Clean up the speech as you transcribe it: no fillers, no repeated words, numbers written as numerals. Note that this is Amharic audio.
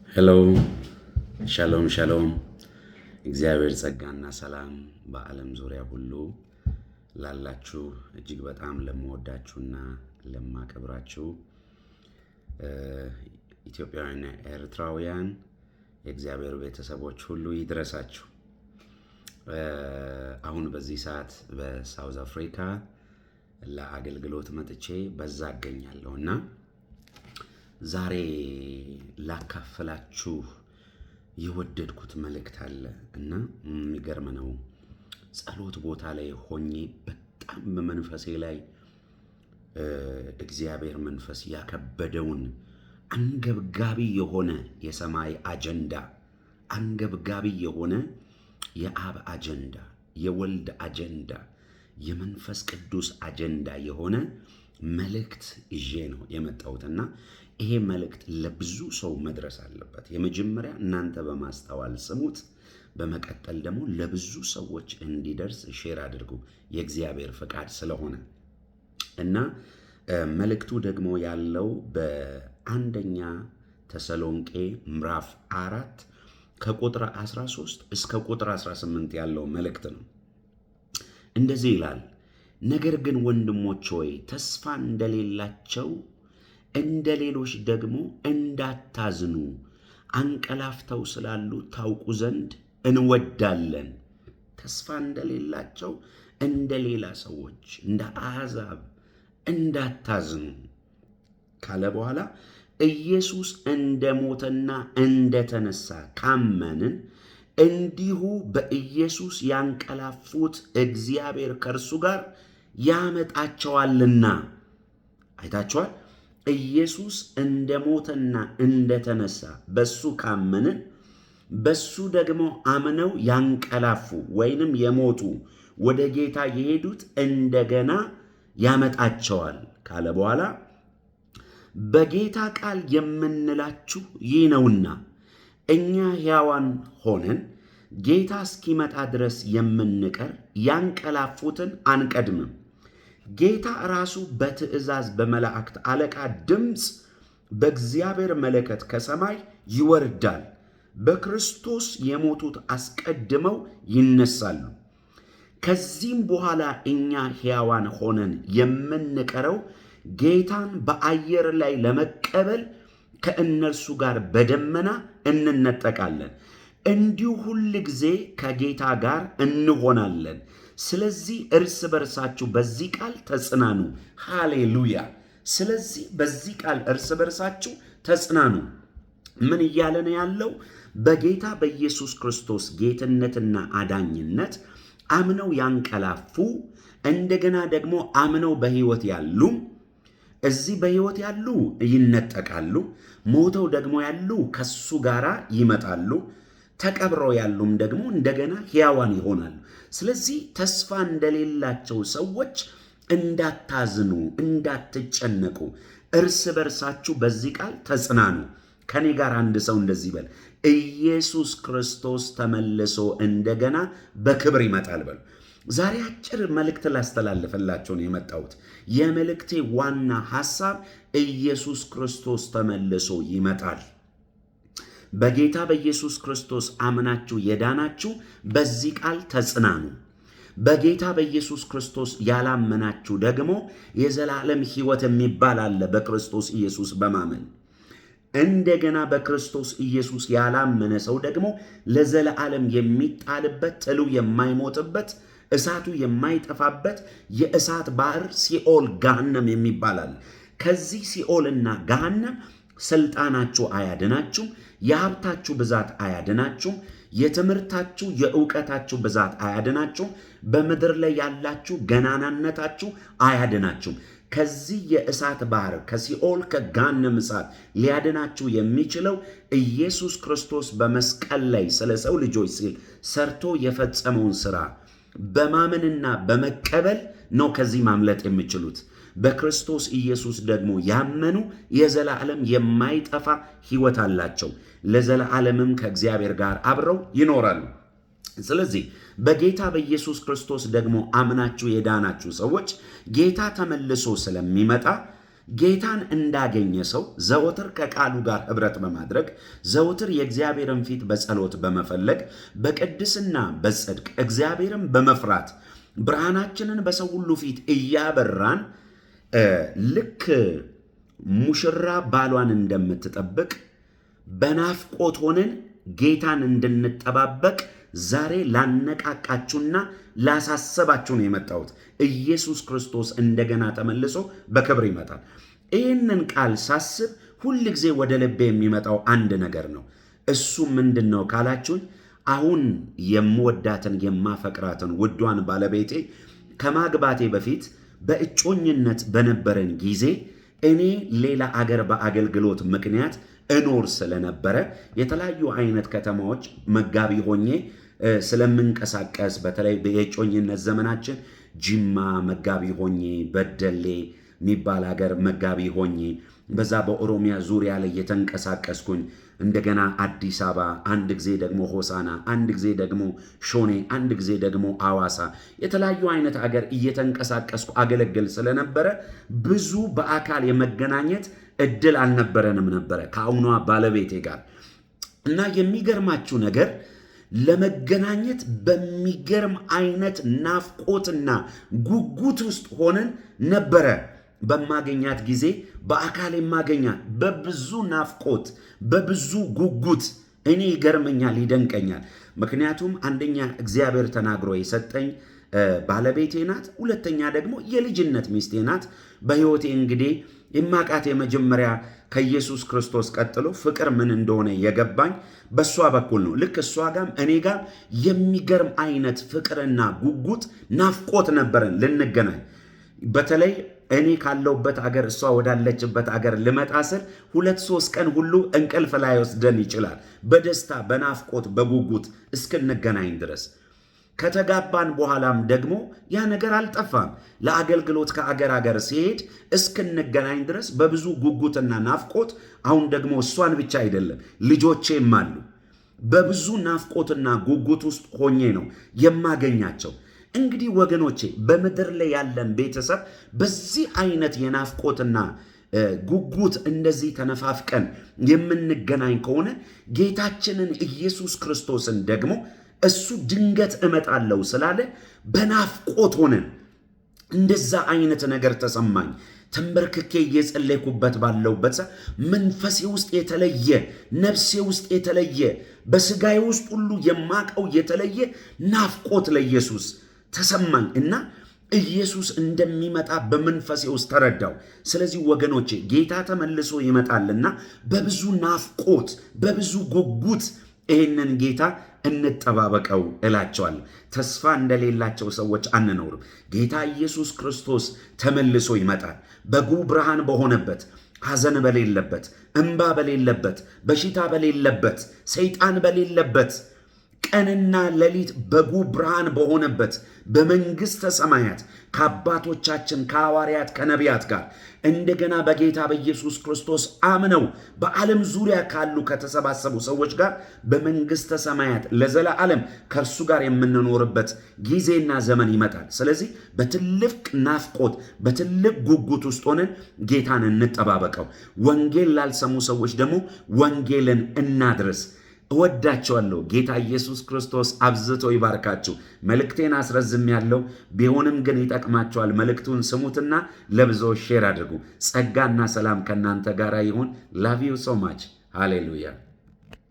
ሄሎ ሻሎም ሻሎም። እግዚአብሔር ጸጋና ሰላም በዓለም ዙሪያ ሁሉ ላላችሁ እጅግ በጣም ለምወዳችሁና ለማከብራችሁ ኢትዮጵያውያንና ኤርትራውያን የእግዚአብሔር ቤተሰቦች ሁሉ ይድረሳችሁ። አሁን በዚህ ሰዓት በሳውዝ አፍሪካ ለአገልግሎት መጥቼ በዛ እገኛለሁና ዛሬ ላካፈላችሁ የወደድኩት መልእክት አለ እና የሚገርም ነው። ጸሎት ቦታ ላይ ሆኜ በጣም በመንፈሴ ላይ እግዚአብሔር መንፈስ ያከበደውን አንገብጋቢ የሆነ የሰማይ አጀንዳ፣ አንገብጋቢ የሆነ የአብ አጀንዳ፣ የወልድ አጀንዳ፣ የመንፈስ ቅዱስ አጀንዳ የሆነ መልእክት ይዤ ነው የመጣሁትና ይሄ መልእክት ለብዙ ሰው መድረስ አለበት። የመጀመሪያ እናንተ በማስተዋል ስሙት፣ በመቀጠል ደግሞ ለብዙ ሰዎች እንዲደርስ ሼር አድርጉ፣ የእግዚአብሔር ፈቃድ ስለሆነ እና መልእክቱ ደግሞ ያለው በአንደኛ ተሰሎንቄ ምዕራፍ 4 ከቁጥር 13 እስከ ቁጥር 18 ያለው መልእክት ነው። እንደዚህ ይላል። ነገር ግን ወንድሞች ሆይ ተስፋ እንደሌላቸው እንደ ሌሎች ደግሞ እንዳታዝኑ አንቀላፍተው ስላሉ ታውቁ ዘንድ እንወዳለን። ተስፋ እንደሌላቸው እንደ ሌላ ሰዎች እንደ አሕዛብ እንዳታዝኑ ካለ በኋላ ኢየሱስ እንደሞተና እንደተነሳ ካመንን እንዲሁ በኢየሱስ ያንቀላፉት እግዚአብሔር ከእርሱ ጋር ያመጣቸዋልና። አይታችኋል። ኢየሱስ እንደሞተና እንደተነሳ በሱ ካመንን በሱ ደግሞ አምነው ያንቀላፉ ወይንም የሞቱ ወደ ጌታ የሄዱት እንደገና ያመጣቸዋል ካለ በኋላ በጌታ ቃል የምንላችሁ ይህ ነውና እኛ ሕያዋን ሆነን ጌታ እስኪመጣ ድረስ የምንቀር ያንቀላፉትን አንቀድምም። ጌታ ራሱ በትእዛዝ በመላእክት አለቃ ድምፅ በእግዚአብሔር መለከት ከሰማይ ይወርዳል። በክርስቶስ የሞቱት አስቀድመው ይነሳሉ። ከዚህም በኋላ እኛ ሕያዋን ሆነን የምንቀረው ጌታን በአየር ላይ ለመቀበል ከእነርሱ ጋር በደመና እንነጠቃለን። እንዲሁ ሁል ጊዜ ከጌታ ጋር እንሆናለን። ስለዚህ እርስ በርሳችሁ በዚህ ቃል ተጽናኑ። ሃሌሉያ! ስለዚህ በዚህ ቃል እርስ በርሳችሁ ተጽናኑ። ምን እያለ ነው ያለው? በጌታ በኢየሱስ ክርስቶስ ጌትነትና አዳኝነት አምነው ያንቀላፉ፣ እንደገና ደግሞ አምነው በሕይወት ያሉ፣ እዚህ በሕይወት ያሉ ይነጠቃሉ፣ ሞተው ደግሞ ያሉ ከሱ ጋር ይመጣሉ፣ ተቀብረው ያሉም ደግሞ እንደገና ሕያዋን ይሆናሉ። ስለዚህ ተስፋ እንደሌላቸው ሰዎች እንዳታዝኑ፣ እንዳትጨነቁ፣ እርስ በርሳችሁ በዚህ ቃል ተጽናኑ። ከኔ ጋር አንድ ሰው እንደዚህ በል፣ ኢየሱስ ክርስቶስ ተመልሶ እንደገና በክብር ይመጣል በሉ። ዛሬ አጭር መልእክት ላስተላልፈላችሁ ነው የመጣሁት። የመልእክቴ ዋና ሐሳብ ኢየሱስ ክርስቶስ ተመልሶ ይመጣል። በጌታ በኢየሱስ ክርስቶስ አምናችሁ የዳናችሁ በዚህ ቃል ተጽናኑ። በጌታ በኢየሱስ ክርስቶስ ያላመናችሁ ደግሞ የዘላለም ሕይወት የሚባል አለ በክርስቶስ ኢየሱስ በማመን። እንደገና በክርስቶስ ኢየሱስ ያላመነ ሰው ደግሞ ለዘላለም የሚጣልበት፣ ትሉ የማይሞትበት፣ እሳቱ የማይጠፋበት የእሳት ባህር ሲኦል ገሃነም የሚባል አለ። ከዚህ ሲኦልና ገሃነም ስልጣናችሁ አያድናችሁም። የሀብታችሁ ብዛት አያድናችሁም። የትምህርታችሁ የእውቀታችሁ ብዛት አያድናችሁም። በምድር ላይ ያላችሁ ገናናነታችሁ አያድናችሁም። ከዚህ የእሳት ባህር ከሲኦል ከገሃነም እሳት ሊያድናችሁ የሚችለው ኢየሱስ ክርስቶስ በመስቀል ላይ ስለ ሰው ልጆች ሲል ሰርቶ የፈጸመውን ሥራ በማመንና በመቀበል ነው ከዚህ ማምለጥ የሚችሉት። በክርስቶስ ኢየሱስ ደግሞ ያመኑ የዘላለም የማይጠፋ ሕይወት አላቸው። ለዘላለምም ከእግዚአብሔር ጋር አብረው ይኖራሉ። ስለዚህ በጌታ በኢየሱስ ክርስቶስ ደግሞ አምናችሁ የዳናችሁ ሰዎች ጌታ ተመልሶ ስለሚመጣ ጌታን እንዳገኘ ሰው ዘወትር ከቃሉ ጋር ኅብረት በማድረግ ዘወትር የእግዚአብሔርን ፊት በጸሎት በመፈለግ በቅድስና በጽድቅ እግዚአብሔርን በመፍራት ብርሃናችንን በሰው ሁሉ ፊት እያበራን ልክ ሙሽራ ባሏን እንደምትጠብቅ በናፍቆት ሆነን ጌታን እንድንጠባበቅ ዛሬ ላነቃቃችሁና ላሳሰባችሁ ነው የመጣሁት። ኢየሱስ ክርስቶስ እንደገና ተመልሶ በክብር ይመጣል። ይህንን ቃል ሳስብ ሁል ጊዜ ወደ ልቤ የሚመጣው አንድ ነገር ነው። እሱ ምንድን ነው ካላችሁኝ፣ አሁን የምወዳትን የማፈቅራትን ውዷን ባለቤቴ ከማግባቴ በፊት በእጮኝነት በነበረን ጊዜ እኔ ሌላ አገር በአገልግሎት ምክንያት እኖር ስለነበረ የተለያዩ አይነት ከተማዎች መጋቢ ሆኜ ስለምንቀሳቀስ በተለይ በእጮኝነት ዘመናችን ጅማ መጋቢ ሆኜ፣ በደሌ የሚባል ሀገር መጋቢ ሆኜ በዛ በኦሮሚያ ዙሪያ ላይ የተንቀሳቀስኩኝ፣ እንደገና አዲስ አበባ፣ አንድ ጊዜ ደግሞ ሆሳና፣ አንድ ጊዜ ደግሞ ሾኔ፣ አንድ ጊዜ ደግሞ አዋሳ የተለያዩ አይነት አገር እየተንቀሳቀስኩ አገለግል ስለነበረ ብዙ በአካል የመገናኘት እድል አልነበረንም ነበረ ከአሁኗ ባለቤቴ ጋር እና የሚገርማችሁ ነገር ለመገናኘት በሚገርም አይነት ናፍቆትና ጉጉት ውስጥ ሆነን ነበረ። በማገኛት ጊዜ በአካል የማገኛት በብዙ ናፍቆት በብዙ ጉጉት እኔ ይገርመኛል፣ ይደንቀኛል። ምክንያቱም አንደኛ እግዚአብሔር ተናግሮ የሰጠኝ ባለቤቴ ናት፣ ሁለተኛ ደግሞ የልጅነት ሚስቴ ናት። በሕይወቴ እንግዲህ የማቃት የመጀመሪያ ከኢየሱስ ክርስቶስ ቀጥሎ ፍቅር ምን እንደሆነ የገባኝ በእሷ በኩል ነው። ልክ እሷ ጋም እኔ ጋር የሚገርም አይነት ፍቅርና ጉጉት ናፍቆት ነበረን ልንገናኝ። በተለይ እኔ ካለውበት አገር እሷ ወዳለችበት አገር ልመጣ ስል 2-3 ቀን ሁሉ እንቅልፍ ላይ ወስደን ይችላል። በደስታ በናፍቆት በጉጉት እስክንገናኝ ድረስ ከተጋባን በኋላም ደግሞ ያ ነገር አልጠፋም። ለአገልግሎት ከአገር አገር ሲሄድ እስክንገናኝ ድረስ በብዙ ጉጉትና ናፍቆት፣ አሁን ደግሞ እሷን ብቻ አይደለም ልጆቼም አሉ። በብዙ ናፍቆትና ጉጉት ውስጥ ሆኜ ነው የማገኛቸው። እንግዲህ ወገኖቼ በምድር ላይ ያለን ቤተሰብ በዚህ አይነት የናፍቆትና ጉጉት እንደዚህ ተነፋፍቀን የምንገናኝ ከሆነ ጌታችንን ኢየሱስ ክርስቶስን ደግሞ እሱ ድንገት እመጣለሁ ስላለ በናፍቆት ሆነን እንደዛ አይነት ነገር ተሰማኝ። ተንበርክኬ እየጸለይኩበት ባለውበት መንፈሴ ውስጥ የተለየ፣ ነፍሴ ውስጥ የተለየ፣ በስጋዬ ውስጥ ሁሉ የማቀው የተለየ ናፍቆት ለኢየሱስ ተሰማኝ እና ኢየሱስ እንደሚመጣ በመንፈሴ ውስጥ ተረዳው። ስለዚህ ወገኖቼ ጌታ ተመልሶ ይመጣልና በብዙ ናፍቆት በብዙ ጉጉት ይህንን ጌታ እንጠባበቀው እላቸዋለሁ። ተስፋ እንደሌላቸው ሰዎች አንኖርም። ጌታ ኢየሱስ ክርስቶስ ተመልሶ ይመጣል። በጉ ብርሃን በሆነበት፣ ሐዘን በሌለበት፣ እንባ በሌለበት፣ በሽታ በሌለበት፣ ሰይጣን በሌለበት፣ ቀንና ሌሊት በጉ ብርሃን በሆነበት በመንግሥተ ሰማያት ከአባቶቻችን ከሐዋርያት ከነቢያት ጋር እንደገና በጌታ በኢየሱስ ክርስቶስ አምነው በዓለም ዙሪያ ካሉ ከተሰባሰቡ ሰዎች ጋር በመንግሥተ ሰማያት ለዘላለም ከእርሱ ጋር የምንኖርበት ጊዜና ዘመን ይመጣል። ስለዚህ በትልቅ ናፍቆት በትልቅ ጉጉት ውስጥ ሆነን ጌታን እንጠባበቀው። ወንጌል ላልሰሙ ሰዎች ደግሞ ወንጌልን እናድርስ። እወዳቸዋለሁ። ጌታ ኢየሱስ ክርስቶስ አብዝቶ ይባርካችሁ። መልእክቴን አስረዝም ያለው ቢሆንም ግን ይጠቅማቸዋል። መልእክቱን ስሙትና ለብዙዎች ሼር አድርጉ። ጸጋና ሰላም ከእናንተ ጋር ይሁን። ላቭ ዩ ሶ ማች። ሃሌሉያ